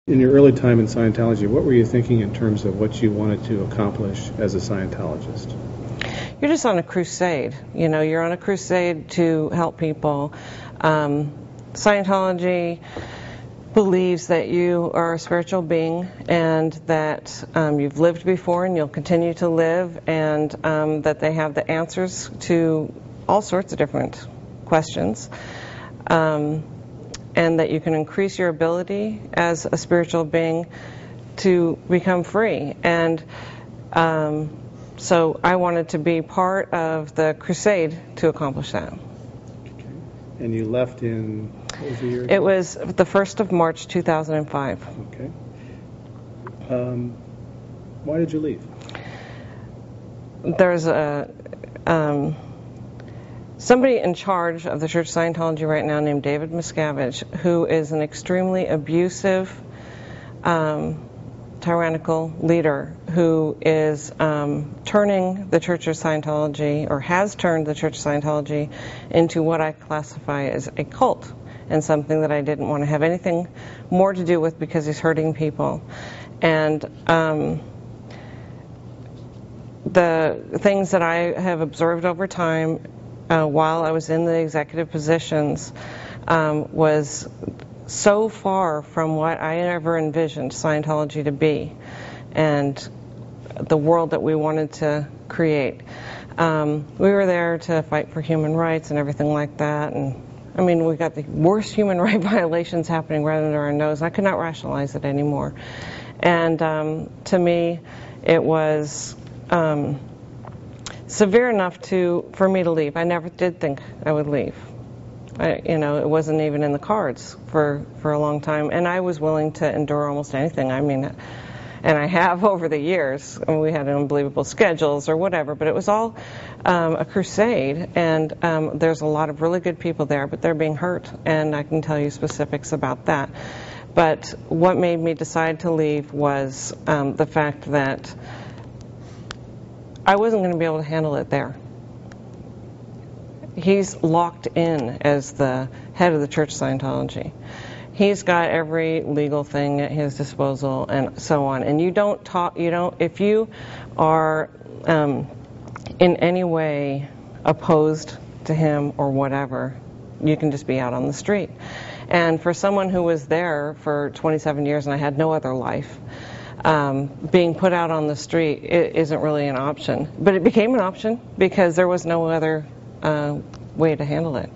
In your early time in Scientology, what were you thinking in terms of what you wanted to accomplish as a Scientologist? You're just on a crusade. You know, you're on a crusade to help people. Scientology believes that you are a spiritual being and that you've lived before and you'll continue to live, and that they have the answers to all sorts of different questions. And that you can increase your ability as a spiritual being to become free. And so I wanted to be part of the crusade to accomplish that. Okay. And you left in, what was the year? It was the 1st of March, 2005. Okay. Why did you leave? There's a somebody in charge of the Church of Scientology right now named David Miscavige, who is an extremely abusive, tyrannical leader who is turning the Church of Scientology, or has turned the Church of Scientology, into what I classify as a cult, and something that I didn't want to have anything more to do with because he's hurting people. And the things that I have observed over time while I was in the executive positions was so far from what I ever envisioned Scientology to be and the world that we wanted to create. We were there to fight for human rights and everything like that, and I mean, we got the worst human right violations happening right under our nose. I could not rationalize it anymore. And to me, it was severe enough for me to leave. I never did think I would leave. It wasn't even in the cards for a long time, and I was willing to endure almost anything. I mean, and I have over the years. I mean, we had unbelievable schedules or whatever, but it was all a crusade, and there's a lot of really good people there, but they're being hurt, and I can tell you specifics about that. But what made me decide to leave was the fact that I wasn't going to be able to handle it there. He's locked in as the head of the Church of Scientology. He's got every legal thing at his disposal and so on. And if you are in any way opposed to him or whatever, you can just be out on the street. And for someone who was there for 27 years and I had no other life, being put out on the street isn't really an option. But it became an option because there was no other way to handle it.